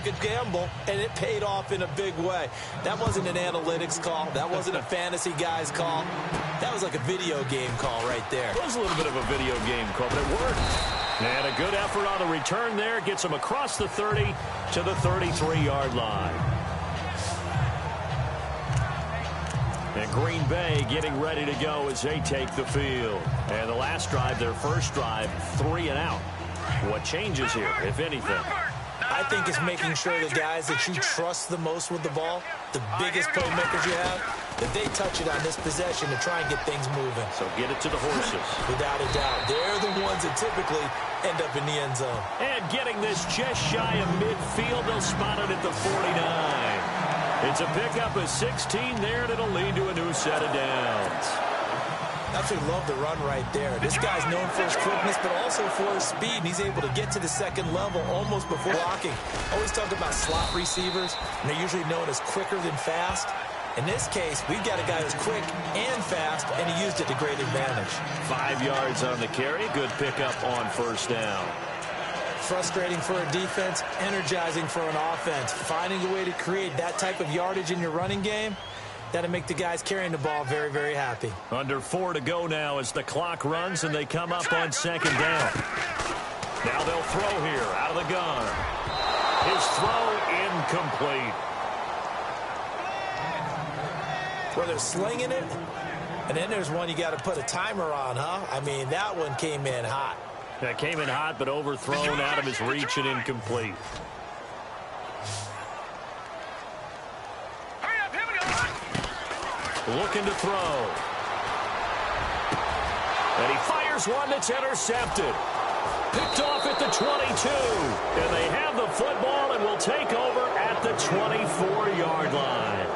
took a gamble, and it paid off in a big way. That wasn't an analytics call. That wasn't a fantasy guy's call. That was like a video game call right there. It was a little bit of a video game call, but it worked. And a good effort on the return there. Gets him across the 30 to the 33-yard line. And Green Bay getting ready to go as they take the field. And the last drive, their first drive, 3 and out. What changes here, if anything? I think it's making sure the guys that you trust the most with the ball, the biggest playmakers you have, that they touch it on this possession to try and get things moving. So get it to the horses. Without a doubt. They're the ones that typically end up in the end zone. And getting this just shy of midfield, they'll spot it at the 49. It's a pickup of 16 there, and it'll lead to a new set of downs. Absolutely love the run right there. This guy's known for his quickness, but also for his speed. And he's able to get to the second level almost before blocking. Always talk about slot receivers, and they're usually known as quicker than fast. In this case, we've got a guy who's quick and fast, and he used it to great advantage. 5 yards on the carry. Good pickup on first down. Frustrating for a defense, energizing for an offense. Finding a way to create that type of yardage in your running game, that'll make the guys carrying the ball very, very happy. Under 4 to go now as the clock runs and they come up on second down. Now they'll throw here out of the gun. His throw incomplete. Well, they're slinging it, and then there's one you got to put a timer on, huh? I mean, that one came in hot. That came in hot, but overthrown out of his reach and incomplete. Looking to throw. And he fires one that's intercepted. Picked off at the 22. And they have the football and will take over at the 24-yard line.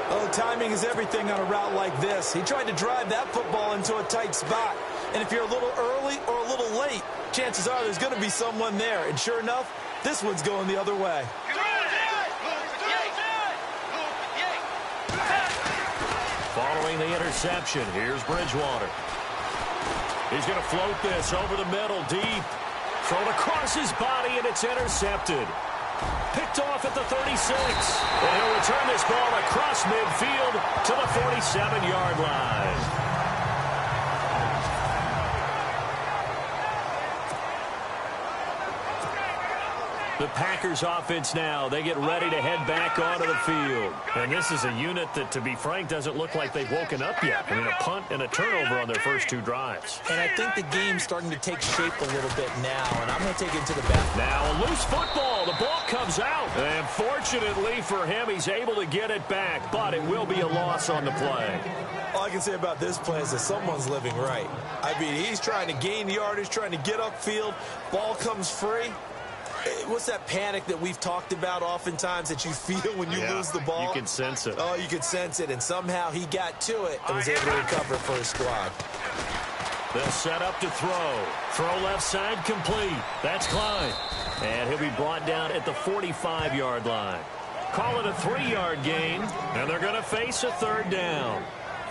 Oh, timing is everything on a route like this. He tried to drive that football into a tight spot. And if you're a little early or a little late, chances are there's going to be someone there. And sure enough, this one's going the other way. Following the interception, here's Bridgewater. He's going to float this over the middle, deep. Thrown across his body, and it's intercepted. Picked off at the 36. And he'll return this ball across midfield to the 47-yard line. The Packers offense now, they get ready to head back onto the field. And this is a unit that, to be frank, doesn't look like they've woken up yet. I mean, a punt and a turnover on their first 2 drives. And I think the game's starting to take shape a little bit now, and I'm going to take it to the back. Now a loose football. The ball comes out. And fortunately for him, he's able to get it back, but it will be a loss on the play. All I can say about this play is that someone's living right. I mean, he's trying to gain yardage, trying to get upfield. Ball comes free. What's that panic that we've talked about oftentimes that you feel when you lose the ball? You can sense it. Oh, you can sense it, and somehow he got to it and was able to recover for his squad. They'll set up to throw. Throw left side complete. That's Klein. And he'll be brought down at the 45-yard line. Call it a 3-yard gain, and they're going to face a 3rd down.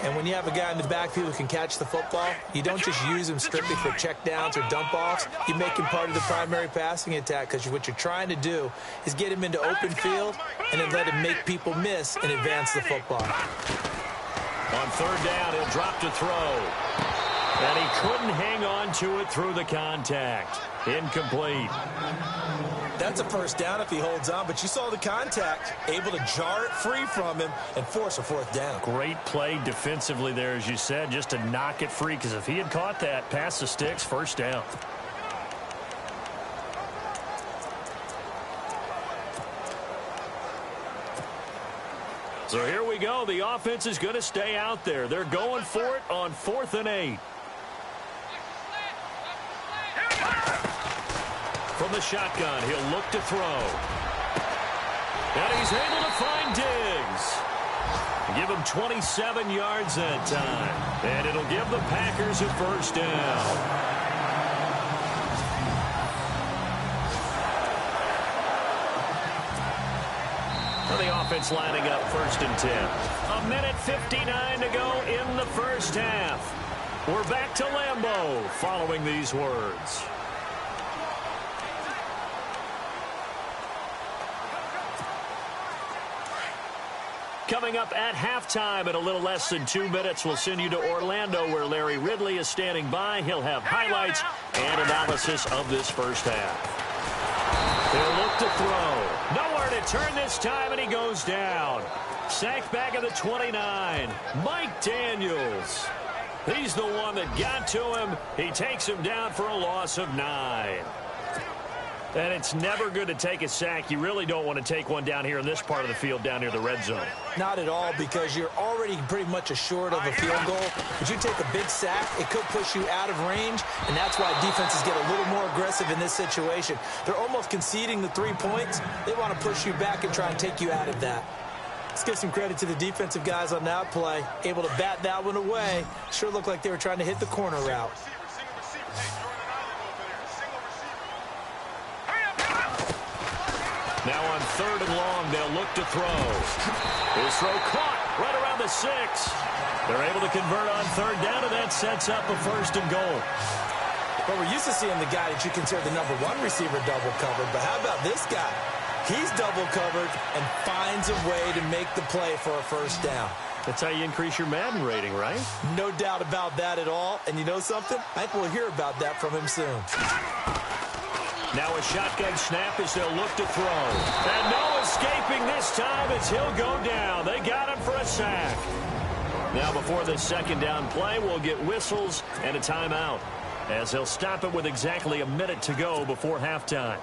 And when you have a guy in the backfield who can catch the football, you don't just use him strictly for checkdowns or dump-offs. You make him part of the primary passing attack because what you're trying to do is get him into open field and then let him make people miss and advance the football. On 3rd down, he'll drop to throw. And he couldn't hang on to it through the contact. Incomplete. That's a first down if he holds on, but you saw the contact, able to jar it free from him and force a 4th down. Great play defensively there, as you said, just to knock it free, because if he had caught that, past the sticks, 1st down. So here we go. The offense is going to stay out there. They're going for it on 4th and 8. From the shotgun, he'll look to throw. And he's able to find Diggs. Give him 27 yards that time. And it'll give the Packers a 1st down. For the offense lining up 1st and 10. 1:59 to go in the first half. We're back to Lambeau following these words. coming up at halftime in a little less than 2 minutes. We'll send you to Orlando, where Larry Ridley is standing by. He'll have highlights and analysis of this first half. He'll look to throw. Nowhere to turn this time, and he goes down. Sacked back at the 29. Mike Daniels. He's the one that got to him. He takes him down for a loss of 9. And it's never good to take a sack. You really don't want to take one down here in this part of the field, down near the red zone. Not at all, because you're already pretty much assured of a field goal. If you take a big sack, it could push you out of range, and that's why defenses get a little more aggressive in this situation. They're almost conceding the 3 points. They want to push you back and try and take you out of that. Let's give some credit to the defensive guys on that play. Able to bat that one away. Sure looked like they were trying to hit the corner route. Now on 3rd and long, they'll look to throw. His throw caught right around the 6. They're able to convert on 3rd down, and that sets up a 1st and goal. Well, we're used to seeing the guy that you consider the #1 receiver double covered, but how about this guy? He's double covered and finds a way to make the play for a 1st down. That's how you increase your Madden rating, right? No doubt about that at all. And you know something? I think we'll hear about that from him soon. Now a shotgun snap as they'll look to throw. And no escaping this time as he'll go down. They got him for a sack. Now before the 2nd down play, we'll get whistles and a timeout, as he'll stop it with exactly a minute to go before halftime.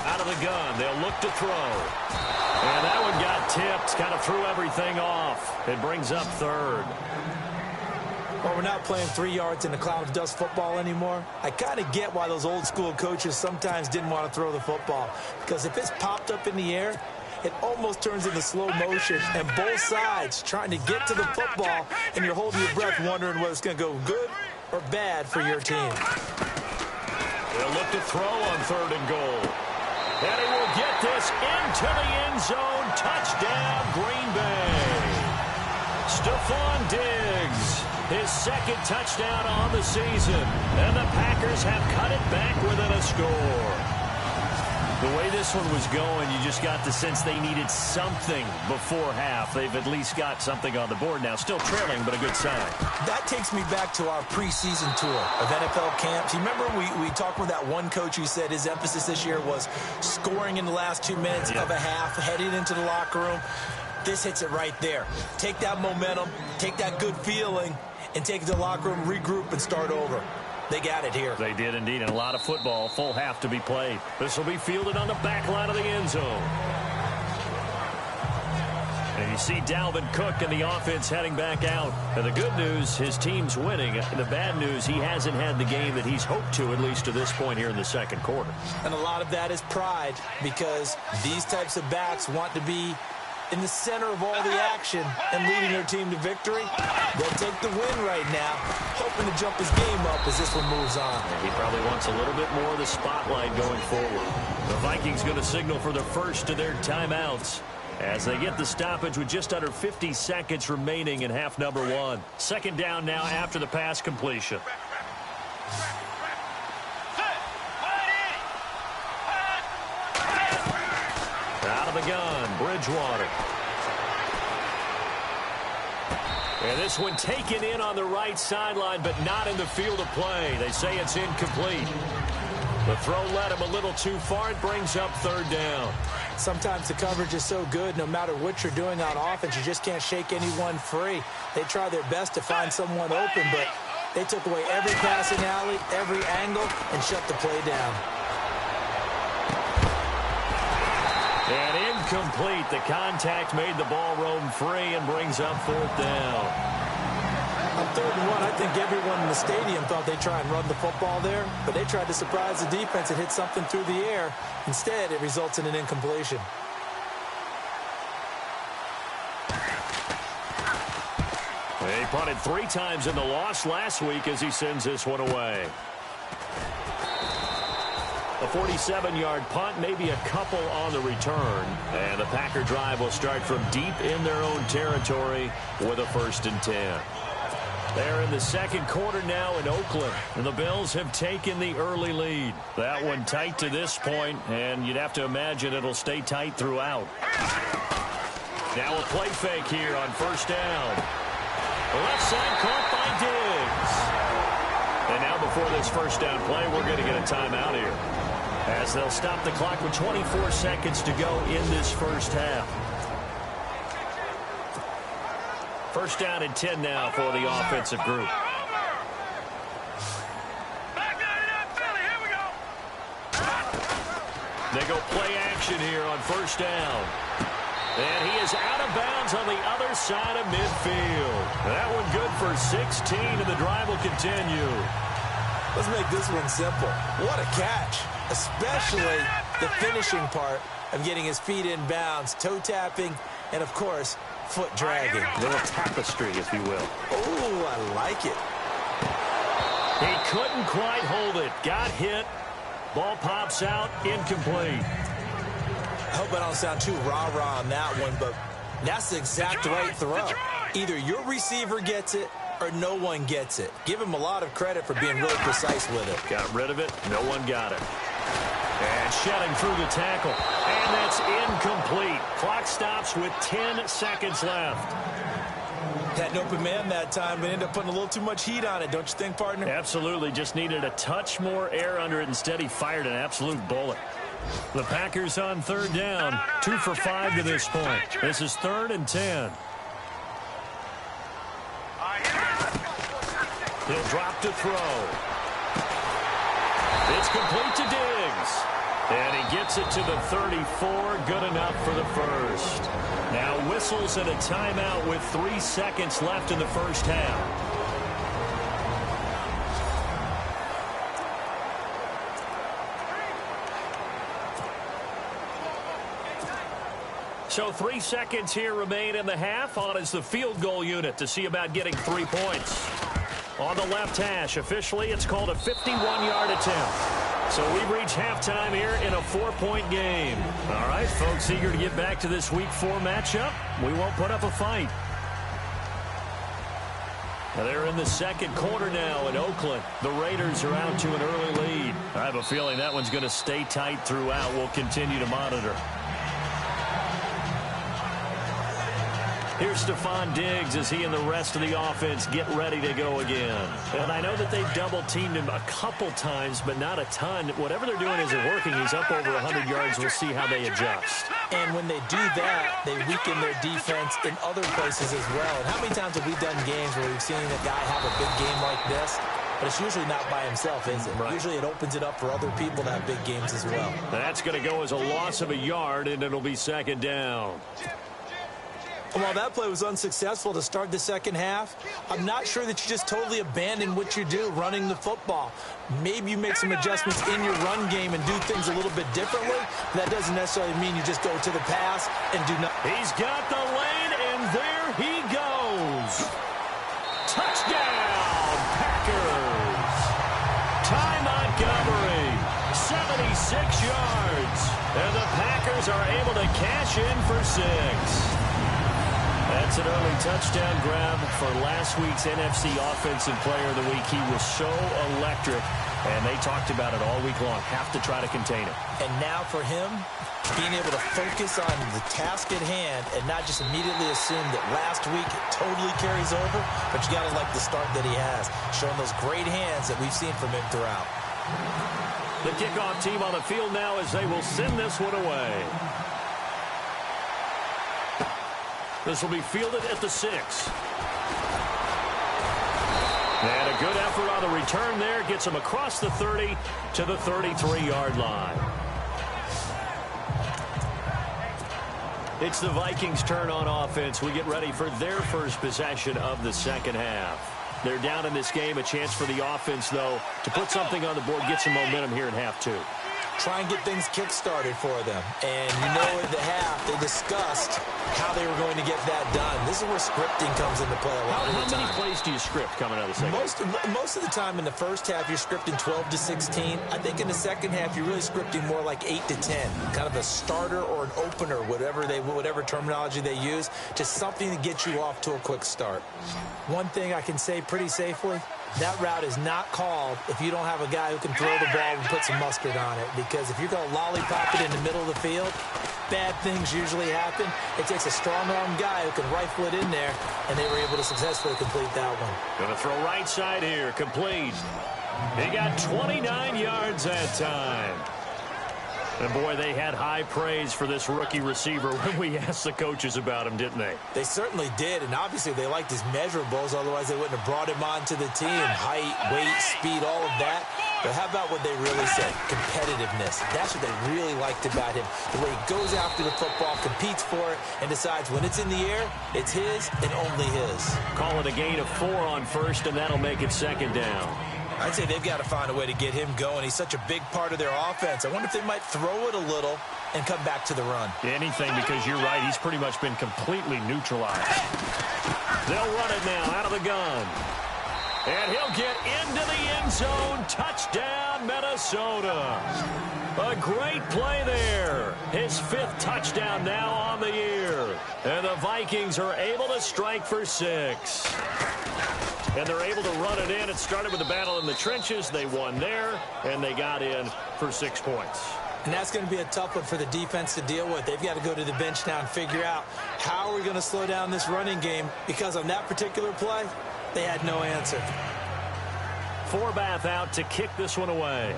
Out of the gun, they'll look to throw. And that one got tipped, kind of threw everything off. It brings up 3rd. Well, we're not playing 3 yards in a cloud of dust football anymore. I kind of get why those old school coaches sometimes didn't want to throw the football, because if it's popped up in the air, it almost turns into slow motion, and both sides trying to get to the football, and you're holding your breath wondering whether it's going to go good or bad for your team. They'll look to throw on 3rd and goal. And he will get this into the end zone. Touchdown, Green Bay. Stephon Diggs, his 2nd touchdown on the season. And the Packers have cut it back within a score. The way this one was going, you just got the sense they needed something before half. They've at least got something on the board now. Still trailing, but a good sign. That takes me back to our preseason tour of NFL camps. You remember we talked with that one coach who said his emphasis this year was scoring in the last 2 minutes of a half, heading into the locker room. This hits it right there. Take that momentum, take that good feeling, and take it to the locker room, regroup, and start over. They got it here. They did indeed, and a lot of football, full half to be played. This will be fielded on the back line of the end zone. And you see Dalvin Cook and the offense heading back out. And the good news, his team's winning. The bad news, he hasn't had the game that he's hoped to, at least to this point here in the 2nd quarter. And a lot of that is pride, because these types of backs want to be in the center of all the action and leading their team to victory. They'll take the win right now, hoping to jump his game up as this one moves on. He probably wants a little bit more of the spotlight going forward. The Vikings going to signal for the first of their timeouts as they get the stoppage with just under 50 seconds remaining in half number 1. 2nd down now after the pass completion. Out of the gun, Bridgewater. And this one taken in on the right sideline, but not in the field of play. They say it's incomplete. The throw led him a little too far. It brings up 3rd down. Sometimes the coverage is so good, no matter what you're doing on offense, you just can't shake anyone free. They try their best to find someone open, but they took away every passing alley, every angle, and shut the play down. And incomplete. The contact made the ball roam free and brings up 4th down. On 3rd and 1, I think everyone in the stadium thought they'd try and run the football there, but they tried to surprise the defense and hit something through the air. Instead, it results in an incompletion. He punted 3 times in the loss last week as he sends this one away. A 47-yard punt, maybe a couple on the return. And the Packer drive will start from deep in their own territory with a 1st and 10. They're in the second quarter now in Oakland, and the Bills have taken the early lead. That one tight to this point, and you'd have to imagine it'll stay tight throughout. Now a play fake here on first down. Left side caught by Diggs. And now before this first down play, we're going to get a timeout here, as they'll stop the clock with 24 seconds to go in this first half. First down and 10 now for the offensive group. They go play action here on first down. And he is out of bounds on the other side of midfield. That one good for 16, and the drive will continue. Let's make this one simple. What a catch, especially the finishing part of getting his feet in bounds, toe tapping, and, of course, foot dragging. A little tapestry, if you will. Oh, I like it. He couldn't quite hold it. Got hit. Ball pops out, incomplete. I hope I don't sound too rah-rah on that one, but that's the exact right throw. Either your receiver gets it or no one gets it. Give him a lot of credit for being really precise with it. Got rid of it. No one got it. And shedding through the tackle. And that's incomplete. Clock stops with 10 seconds left. Had an open man that time, but ended up putting a little too much heat on it, don't you think, partner? Absolutely. Just needed a touch more air under it. Instead, he fired an absolute bullet. The Packers on third down. 2 for 5 to this point. This is 3rd and 10. He'll drop to throw. It's complete to Diggs. And he gets it to the 34. Good enough for the first. Now whistles and a timeout with 3 seconds left in the first half. So 3 seconds here remain in the half. On is the field goal unit to see about getting 3 points. On the left hash, officially it's called a 51-yard attempt. So we've reached halftime here in a 4-point game. All right, folks, eager to get back to this Week 4 matchup. We won't put up a fight. They're in the second quarter now in Oakland. The Raiders are out to an early lead. I have a feeling that one's going to stay tight throughout. We'll continue to monitor. Here's Stephon Diggs as he and the rest of the offense get ready to go again. And I know that they've double-teamed him a couple times, but not a ton. Whatever they're doing isn't working. He's up over 100 yards. We'll see how they adjust. And when they do that, they weaken their defense in other places as well. And how many times have we done games where we've seen a guy have a big game like this? But it's usually not by himself, is it? Right. Usually it opens it up for other people to have big games as well. That's going to go as a loss of a yard, and it'll be second down. While that play was unsuccessful to start the second half, I'm not sure that you just totally abandon what you do running the football. Maybe you make some adjustments in your run game and do things a little bit differently. That doesn't necessarily mean you just go to the pass and do nothing. He's got the lane, and there he goes. Touchdown, Packers. Ty Montgomery, 76 yards. And the Packers are able to cash in for 6. That's an early touchdown grab for last week's NFC Offensive Player of the Week. He was so electric, and they talked about it all week long. Have to try to contain him. And now for him, being able to focus on the task at hand and not just immediately assume that last week totally carries over, but you got to like the start that he has, showing those great hands that we've seen from him throughout. The kickoff team on the field now as they will send this one away. This will be fielded at the 6. And a good effort on the return there. Gets him across the 30 to the 33-yard line. It's the Vikings' turn on offense. We get ready for their first possession of the second half. They're down in this game. A chance for the offense, though, to put something on the board, get some momentum here in half 2. try and get things kick-started for them. And you know at the half, they discussed how they were going to get that done. This is where scripting comes into play a lot of the time. How many plays do you script coming out of the second? Most of the time in the first half, you're scripting 12 to 16. I think in the second half, you're really scripting more like 8 to 10. Kind of a starter or an opener, whatever terminology they use, just something to get you off to a quick start. One thing I can say pretty safely, that route is not called if you don't have a guy who can throw the ball and put some mustard on it. Because if you're going to lollipop it in the middle of the field, bad things usually happen. It takes a strong-arm guy who can rifle it in there, and they were able to successfully complete that one. Going to throw right side here, complete. He got 29 yards that time. And, boy, they had high praise for this rookie receiver when we asked the coaches about him, didn't they? They certainly did, and obviously they liked his measurables. Otherwise, they wouldn't have brought him onto the team. Height, weight, speed, all of that. But how about what they really said? Competitiveness. That's what they really liked about him. The way he goes after the football, competes for it, and decides when it's in the air, it's his and only his. Call it a gain of 4 on first, and that'll make it second down. I'd say they've got to find a way to get him going. He's such a big part of their offense. I wonder if they might throw it a little and come back to the run. Anything, because you're right. He's pretty much been completely neutralized. They'll run it now out of the gun. And he'll get into the end zone. Touchdown, Minnesota. A great play there. His 5th touchdown now on the year. And the Vikings are able to strike for 6. And they're able to run it in. It started with a battle in the trenches. They won there, and they got in for 6 points. And that's going to be a tough one for the defense to deal with. They've got to go to the bench now and figure out how are we going to slow down this running game, because on that particular play, they had no answer. Forbath out to kick this one away.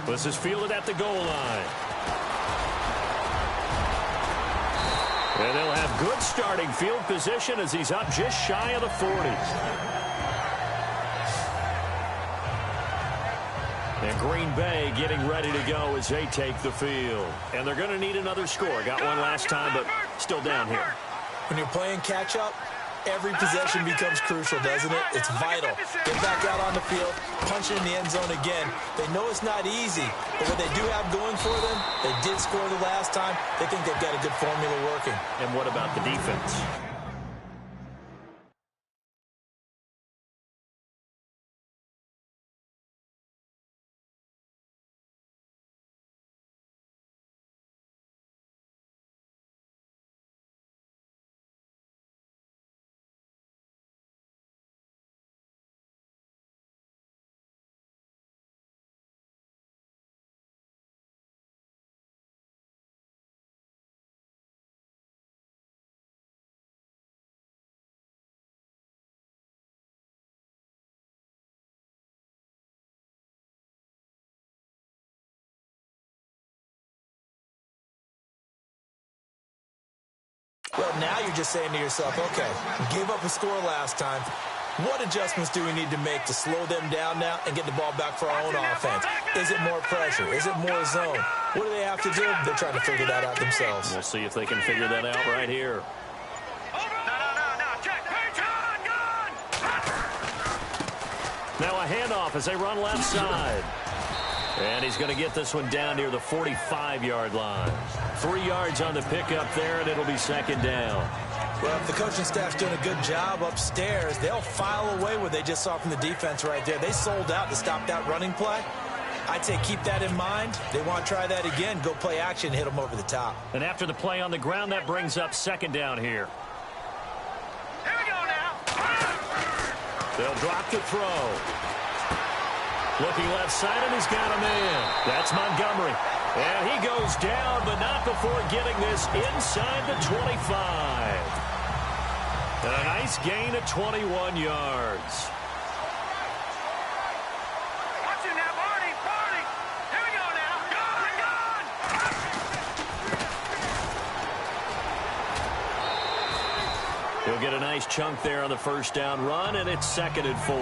This is fielded at the goal line. And they'll have good starting field position as he's up just shy of the 40. And Green Bay getting ready to go as they take the field. And they're going to need another score. Got one last time, but still down here. When you're playing catch-up, every possession becomes crucial, doesn't it? It's vital. Get back out on the field, punch it in the end zone again. They know it's not easy, but what they do have going for them, they did score the last time. They think they've got a good formula working. And what about the defense? Well, now you're just saying to yourself, okay, we gave up a score last time. What adjustments do we need to make to slow them down now and get the ball back for our own offense? Is it more pressure? Is it more zone? What do they have to do? They're trying to figure that out themselves. We'll see if they can figure that out right here. Now a handoff as they run left side. And he's going to get this one down near the 45-yard line. 3 yards on the pickup there, and it'll be second down. Well, if the coaching staff's doing a good job upstairs, they'll file away what they just saw from the defense right there. They sold out to stop that running play. I'd say keep that in mind. They want to try that again, go play action, hit them over the top. And after the play on the ground, that brings up second down here. Here we go now. They'll drop the throw. Looking left side, and he's got a man. That's Montgomery. And he goes down, but not before getting this inside the 25. And a nice gain of 21 yards. Watch it now, Barney, Barney. Here we go now. Gone, He'll get a nice chunk there on the first down run, and it's 2nd and 4.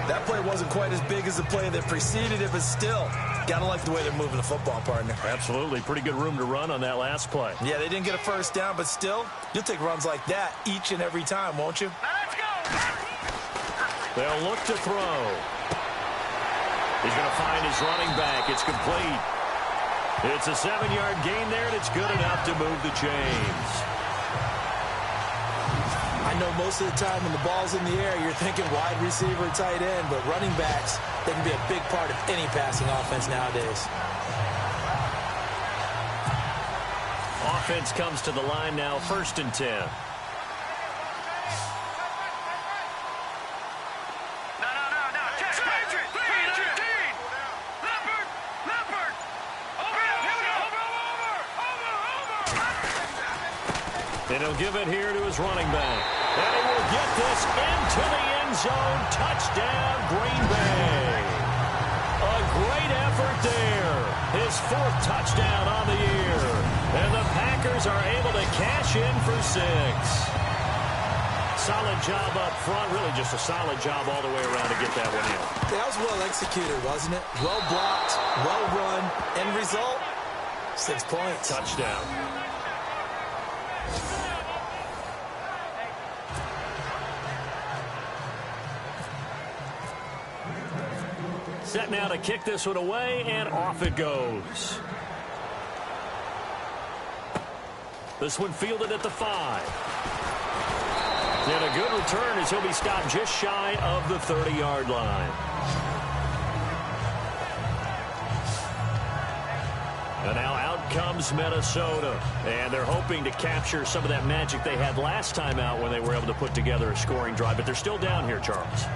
That play wasn't quite as big as the play that preceded it, but still, gotta like the way they're moving the football, partner. Absolutely. Pretty good room to run on that last play. Yeah, they didn't get a first down, but still, you'll take runs like that each and every time, won't you? now let's go. They'll look to throw. He's going to find his running back. It's complete. It's a 7-yard gain there, and it's good enough to move the chains. I know most of the time when the ball's in the air, you're thinking wide receiver, tight end, but running backs, they can be a big part of any passing offense nowadays. Offense comes to the line now, 1st and 10. And he'll give it here to his running back. And he will get this into the end zone. Touchdown, Green Bay. A great effort there. His 4th touchdown on the year. And the Packers are able to cash in for 6. Solid job up front. Really just a solid job all the way around to get that one in. That was well executed, wasn't it? Well blocked, well run. End result, 6 points. Touchdown. Set now to kick this one away, and off it goes. This one fielded at the 5. And a good return as he'll be stopped just shy of the 30-yard line. And now out comes Minnesota. And they're hoping to capture some of that magic they had last time out when they were able to put together a scoring drive. But they're still down here, Charles.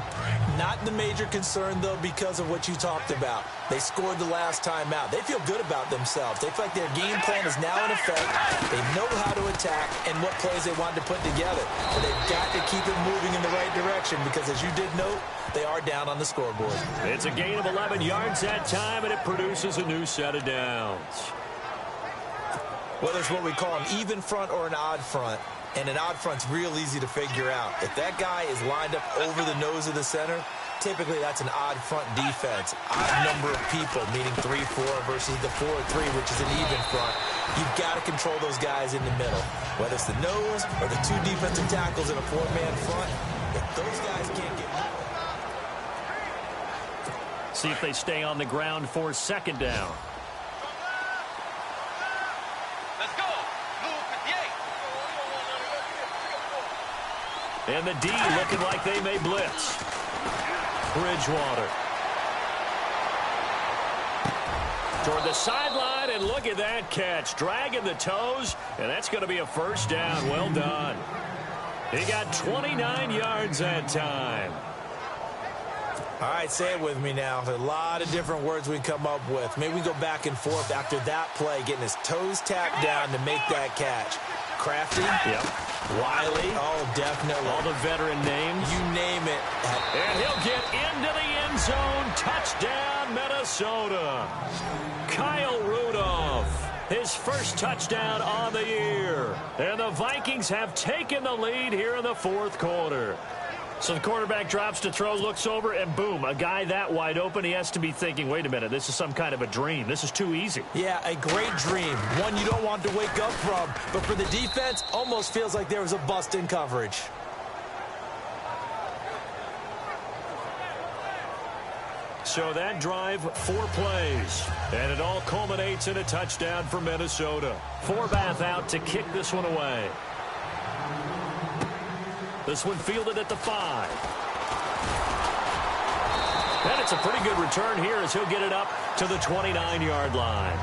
Not the major concern, though, because of what you talked about. They scored the last time out. They feel good about themselves. They feel like their game plan is now in effect. They know how to attack and what plays they want to put together. But they've got to keep it moving in the right direction because, as you did note, they are down on the scoreboard. It's a gain of 11 yards that time, and it produces a new set of downs. Whether it's what we call an even front or an odd front, and an odd front's real easy to figure out. If that guy is lined up over the nose of the center, typically that's an odd front defense. Odd number of people, meaning 3-4 versus the 4-3, which is an even front. You've got to control those guys in the middle. Whether it's the nose or the 2 defensive tackles in a 4-man front, if those guys can't get... See if they stay on the ground for 2nd down. And the D looking like they may blitz. Bridgewater. Toward the sideline, and look at that catch. Dragging the toes, and that's going to be a 1st down. Well done. He got 29 yards that time. All right, say it with me now. There's a lot of different words we come up with. Maybe we go back and forth after that play, getting his toes tapped down to make that catch. Crafty. Yep. Wiley. Oh, definitely. All the veteran names. You name it. And he'll get into the end zone. Touchdown, Minnesota. Kyle Rudolph. His 1st touchdown on the year. And the Vikings have taken the lead here in the 4th quarter. So the quarterback drops to throw, looks over, and boom, a guy that wide open, he has to be thinking, wait a minute, this is some kind of a dream. This is too easy. Yeah, a great dream. One you don't want to wake up from. But for the defense, almost feels like there was a bust in coverage. So that drive, 4 plays. And it all culminates in a touchdown for Minnesota. Forbath out to kick this one away. This one fielded at the 5. And it's a pretty good return here as he'll get it up to the 29-yard line.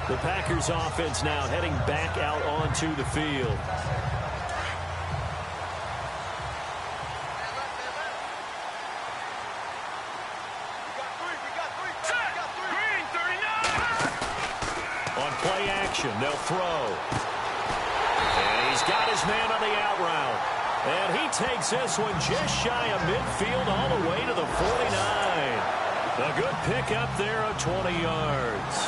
The Packers offense now heading back out onto the field. Play action. They'll throw. And he's got his man on the out route. And he takes this one just shy of midfield all the way to the 49. A good pickup there of 20 yards.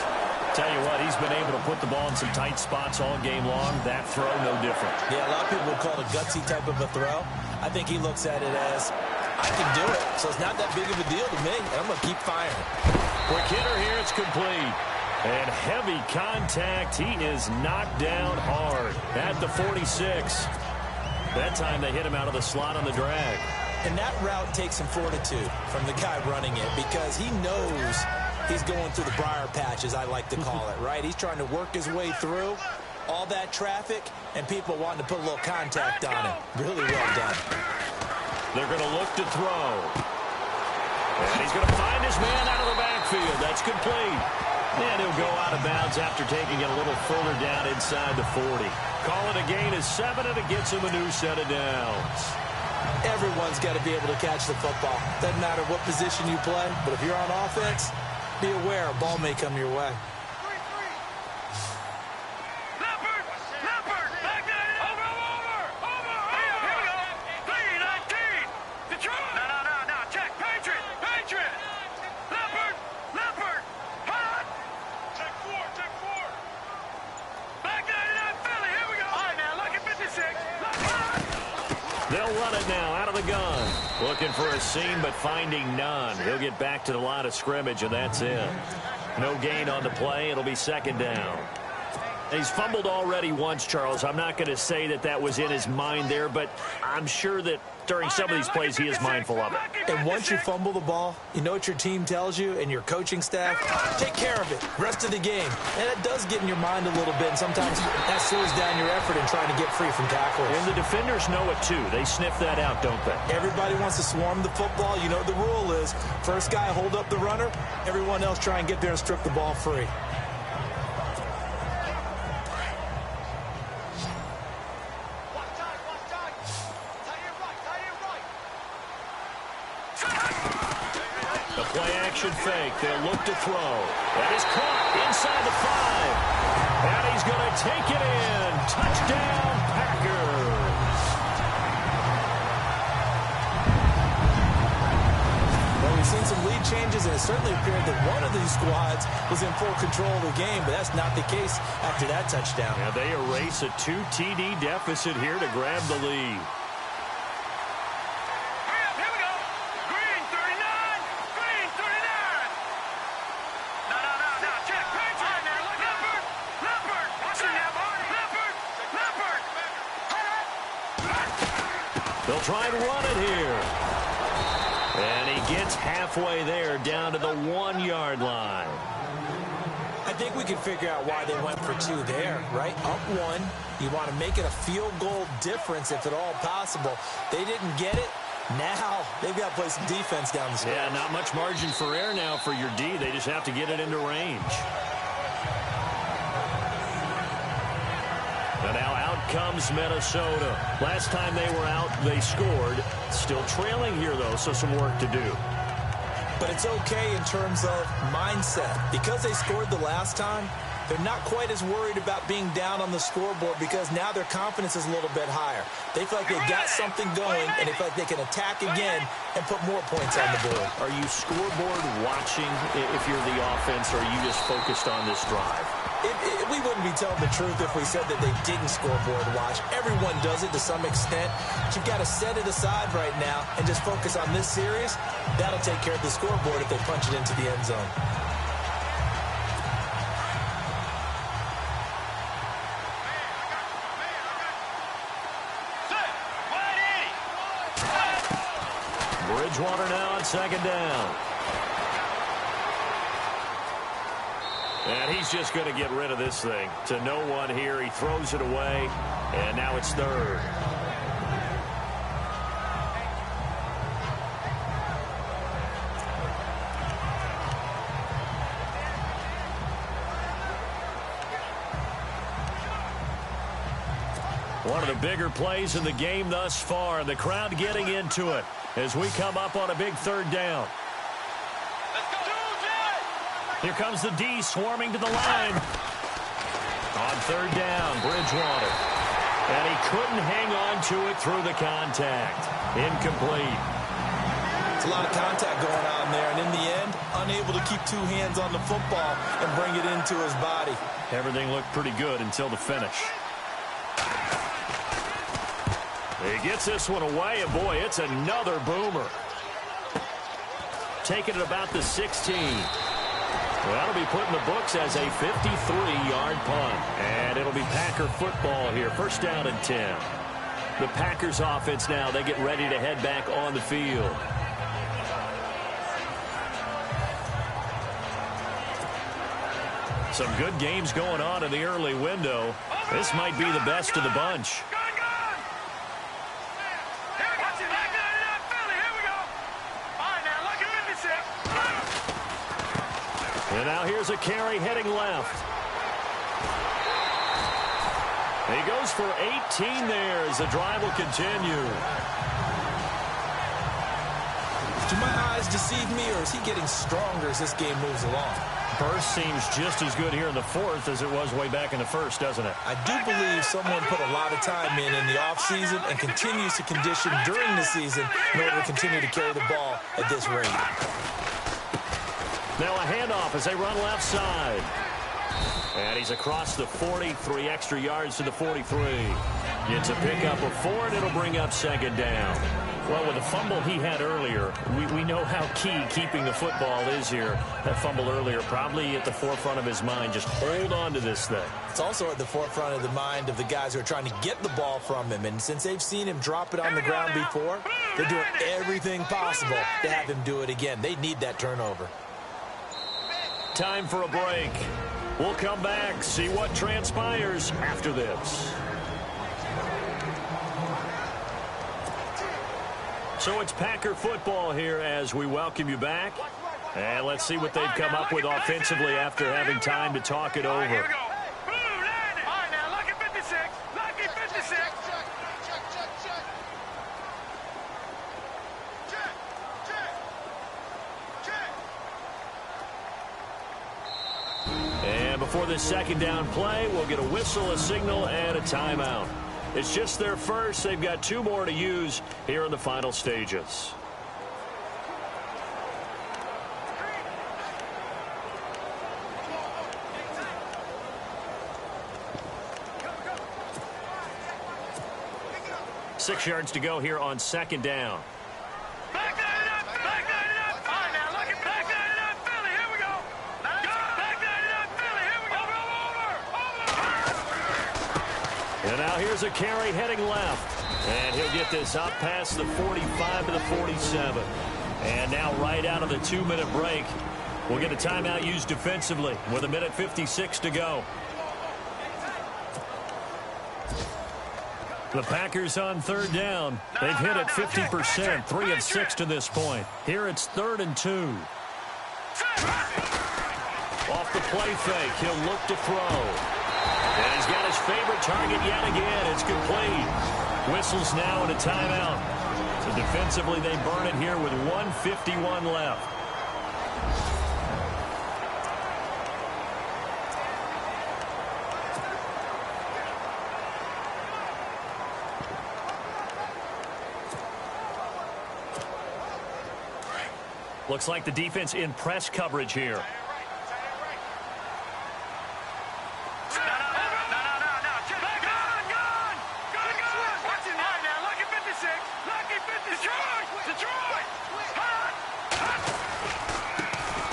Tell you what, he's been able to put the ball in some tight spots all game long. That throw, no different. Yeah, a lot of people would call it a gutsy type of a throw. I think he looks at it as, I can do it, so it's not that big of a deal to me, and I'm going to keep firing. Quick hitter here, it's complete. And heavy contact. He is knocked down hard at the 46. That time they hit him out of the slot on the drag. And that route takes some fortitude from the guy running it because he knows he's going through the briar patch, as I like to call it, right? He's trying to work his way through all that traffic and people wanting to put a little contact on him. Really well done. They're going to look to throw. And he's going to find his man out of the backfield. That's complete. And he'll go out of bounds after taking it a little further down inside the 40. Call it a gain of 7, and it gets him a new set of downs. Everyone's got to be able to catch the football. Doesn't matter what position you play, but if you're on offense, be aware a ball may come your way. They'll run it now out of the gun. Looking for a seam, but finding none. He'll get back to the line of scrimmage, and that's it. No gain on the play. It'll be second down. He's fumbled already once, Charles. I'm not going to say that that was in his mind there, but I'm sure that during some of these plays he is mindful of it. And once you fumble the ball, you know what your team tells you and your coaching staff? Take care of it. Rest of the game. And it does get in your mind a little bit, and sometimes that slows down your effort in trying to get free from tackles. And the defenders know it, too. They sniff that out, don't they? Everybody wants to swarm the football. You know what the rule is. First guy hold up the runner. Everyone else try and get there and strip the ball free. Fake. They'll look to throw. That is caught inside the 5. And he's going to take it in. Touchdown, Packers. Well, we've seen some lead changes, and it certainly appeared that one of these squads was in full control of the game, but that's not the case after that touchdown. Yeah, they erase a 2 TD deficit here to grab the lead. They'll try and run it here. And he gets halfway there down to the 1-yard line. I think we can figure out why they went for 2 there, right? Up 1. You want to make it a field goal difference if at all possible. They didn't get it. Now they've got to play some defense down the stretch. Yeah, not much margin for error now for your D. They just have to get it into range. And now out comes Minnesota. Last time they were out, they scored. Still trailing here, though, so some work to do. But it's okay in terms of mindset. Because they scored the last time, they're not quite as worried about being down on the scoreboard because now their confidence is a little bit higher. They feel like they've got something going, and they feel like they can attack again and put more points on the board. Are you scoreboard watching if you're the offense, or are you just focused on this drive? We wouldn't be telling the truth if we said that they didn't scoreboard watch. Everyone does it to some extent. But you've got to set it aside right now and just focus on this series. That'll take care of the scoreboard if they punch it into the end zone. Bridgewater now on second down. And he's just going to get rid of this thing. To no one here. He throws it away. And now it's third. One of the bigger plays in the game thus far. The crowd getting into it as we come up on a big third down. Here comes the D swarming to the line. On third down, Bridgewater. And he couldn't hang on to it through the contact. Incomplete. It's a lot of contact going on there, and in the end, unable to keep 2 hands on the football and bring it into his body. Everything looked pretty good until the finish. He gets this one away, and boy, it's another boomer. Taking it about the 16. Well, that'll be put in the books as a 53-yard punt. And it'll be Packer football here. First down and 10. The Packers offense now, they get ready to head back on the field. Some good games going on in the early window. This might be the best of the bunch. And now here's a carry heading left. He goes for 18 there as the drive will continue. Do my eyes deceive me, or is he getting stronger as this game moves along? Burst seems just as good here in the fourth as it was way back in the first, doesn't it? I do believe someone put a lot of time in the offseason and continues to condition during the season in order to continue to carry the ball at this rate. Now a handoff as they run left side. And he's across the 43 extra yards to the 43. Gets a pickup of 4, and it'll bring up second down. Well, with the fumble he had earlier, we know how key keeping the football is here. That fumble earlier probably at the forefront of his mind. Just hold on to this thing. It's also at the forefront of the mind of the guys who are trying to get the ball from him. And since they've seen him drop it on the ground before, they're doing everything possible to have him do it again. They need that turnover. Time for a break. We'll come back, see what transpires after this. So it's Packer football here as we welcome you back. And let's see what they've come up with offensively after having time to talk it over. Here we go. Boom, landed. All right, now, lucky 56. Lucky 56. And before this second down play, we'll get a whistle, a signal, and a timeout. It's just their first. They've got 2 more to use here in the final stages. Six yards to go here on second down. Back that it up. Back that it up. All right, now, lucky back that it up. Philly, here we go. Back that it up. Philly, here we go. Over. And now here's a carry heading left. And he'll get this up past the 45 to the 47. And now right out of the 2-minute break, we'll get a timeout used defensively with 1:56 to go. The Packers on third down. They've hit it 50%, 3 of 6 to this point. Here it's 3rd and 2. Off the play fake, he'll look to throw. And he's got his favorite target yet again. It's complete. Whistles now and a timeout. So defensively, they burn it here with 1:51 left. Looks like the defense in press coverage here.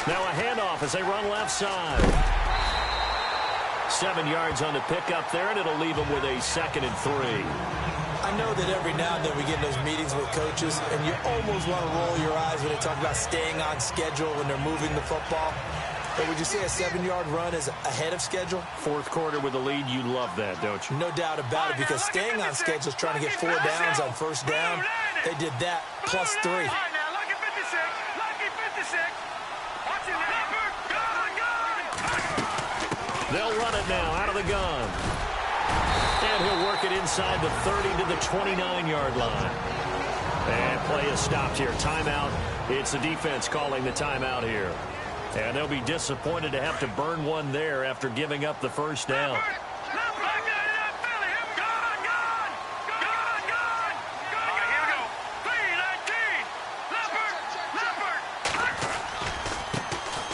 Now a handoff as they run left side. 7 yards on the pickup there, and it'll leave them with a 2nd and 3. I know that every now and then we get in those meetings with coaches, and you almost want to roll your eyes when they talk about staying on schedule when they're moving the football. But would you say a 7-yard run is ahead of schedule? Fourth quarter with a lead, you love that, don't you? No doubt about it, because staying on schedule is trying to get 4 downs on first down. They did that plus 3. They'll run it now out of the gun. And he'll work it inside the 30 to the 29-yard line. And play is stopped here. Timeout. It's the defense calling the timeout here. And they'll be disappointed to have to burn one there after giving up the first down.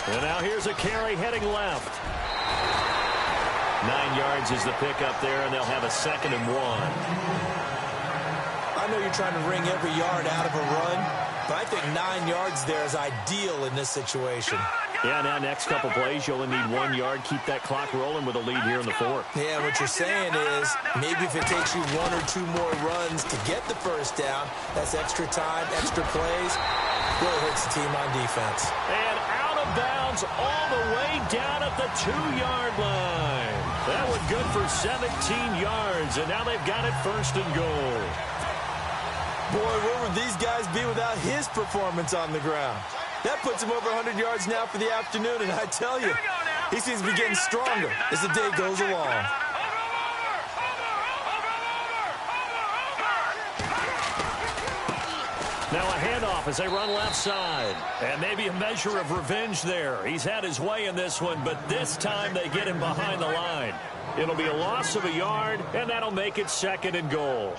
And now here's a carry heading left. 9 yards is the pickup there, and they'll have a 2nd and 1. I know you're trying to wring every yard out of a run, but I think 9 yards there is ideal in this situation. Yeah, now next couple plays, you only need 1 yard. Keep that clock rolling with a lead here in the fourth. Yeah, what you're saying is maybe if it takes you 1 or 2 more runs to get the first down, that's extra time, extra plays. Really hurts the team on defense. And out of bounds all the way down at the 2-yard line. That was good for 17 yards, and now they've got it first and goal. Boy, where would these guys be without his performance on the ground? That puts him over 100 yards now for the afternoon, and I tell you, he seems to be getting stronger as the day goes along. Now a handoff as they run left side. And maybe a measure of revenge there. He's had his way in this one, but this time they get him behind the line. It'll be a loss of a yard, and that'll make it second and goal.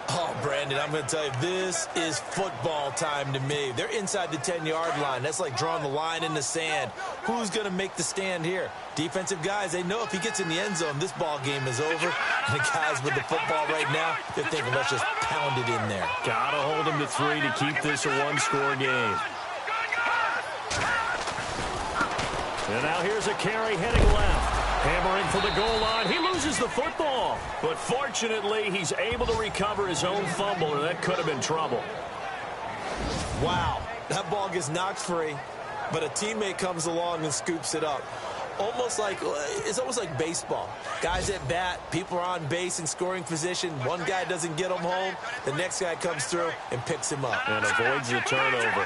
Oh, Brandon, I'm going to tell you, this is football time to me. They're inside the 10-yard line. That's like drawing the line in the sand. Who's going to make the stand here? Defensive guys, they know if he gets in the end zone, this ball game is over. And the guys with the football right now, they're thinking, let's just pound it in there. Got to hold him to 3 to keep this a one-score game. And now here's a carry heading left. Hammering for the goal line. He loses the football. But fortunately, he's able to recover his own fumble, or that could have been trouble. Wow. That ball gets knocked free, but a teammate comes along and scoops it up. It's almost like baseball. Guys at bat, people are on base in scoring position. One guy doesn't get him home. The next guy comes through and picks him up. And avoids the turnover.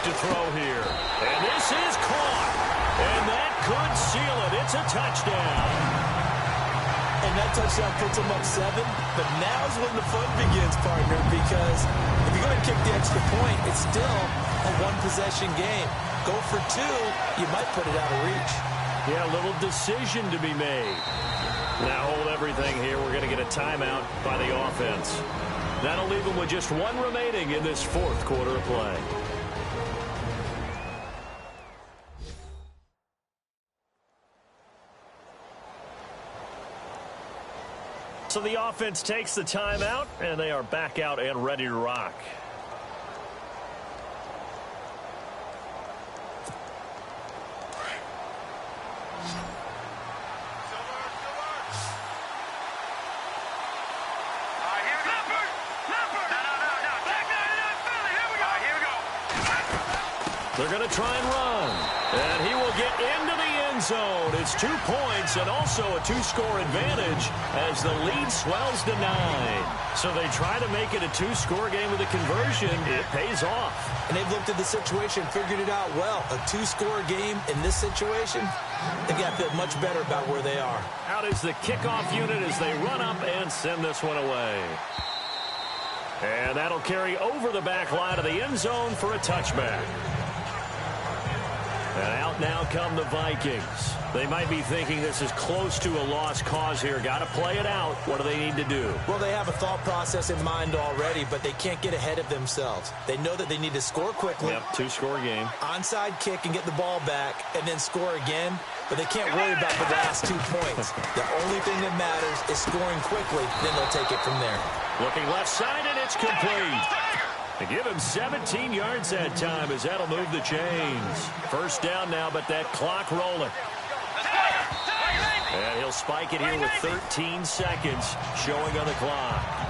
To throw here. And this is caught. And that could seal it. It's a touchdown. And that touchdown puts him up 7. But now's when the fun begins, partner, because if you go ahead and kick the extra point, it's still a one-possession game. Go for 2, you might put it out of reach. Yeah, a little decision to be made. Now hold everything here. We're going to get a timeout by the offense. That'll leave them with just 1 remaining in this fourth quarter of play. So the offense takes the timeout, and they are back out and ready to rock. They're going to try and run. And he will get into the end zone. It's 2 points and also a 2-score advantage as the lead swells to 9. So they try to make it a 2-score game with a conversion. It pays off. And they've looked at the situation, figured it out well. A 2-score game in this situation, they've got to feel much better about where they are. Out is the kickoff unit as they run up and send this one away. And that'll carry over the back line of the end zone for a touchback. And out now come the Vikings. They might be thinking this is close to a lost cause here. Got to play it out. What do they need to do? Well, they have a thought process in mind already, but they can't get ahead of themselves. They know that they need to score quickly. Yep, 2-score game. Onside kick and get the ball back and then score again. But they can't worry about the last 2 points. The only thing that matters is scoring quickly. Then they'll take it from there. Looking left side, and it's complete. To give him 17 yards that time as that'll move the chains. First down now, but that clock rolling. And he'll spike it here with 13 seconds showing on the clock.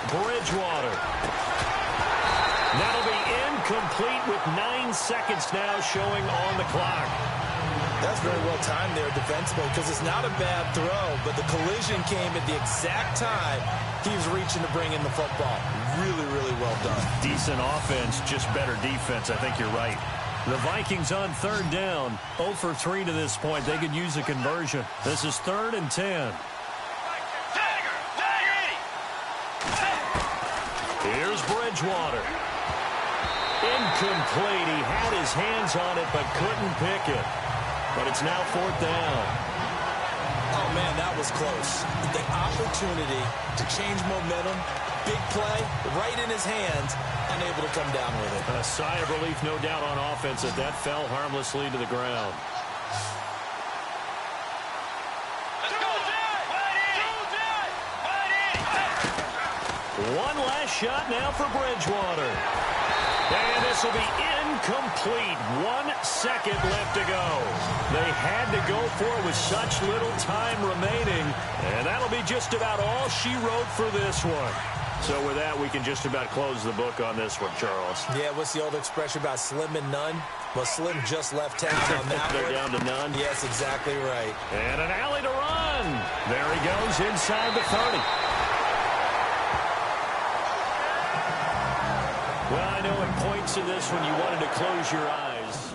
Bridgewater. That'll be incomplete with 9 seconds now showing on the clock. That's very well timed there defensively because it's not a bad throw, but the collision came at the exact time he was reaching to bring in the football. Really, really well done. Decent offense, just better defense. I think you're right. The Vikings on third down, 0 for 3 to this point. They could use a conversion. This is 3rd and 10. Here's Bridgewater. Incomplete. He had his hands on it but couldn't pick it. But it's now 4th down. Oh, man, that was close. The opportunity to change momentum, big play, right in his hands, unable to come down with it. A sigh of relief, no doubt, on offense that that fell harmlessly to the ground. One last shot now for Bridgewater. And this will be incomplete. 1 second left to go. They had to go for it with such little time remaining. And that'll be just about all she wrote for this one. So with that, we can just about close the book on this one, Charles. Yeah, what's the old expression about slim and none? Well, Slim just left town on that They're one. down to none. Yes, exactly right. And an alley to run. There he goes inside the 30. Well, I know at points in this when you wanted to close your eyes.